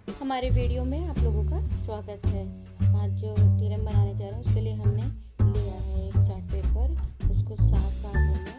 हमारे वीडियो में आप लोगों का स्वागत है। आज जो TLM बनाने जा रहे हैं उसके लिए हमने लिया है एक चार्ट पेपर, उसको साफ साफ होना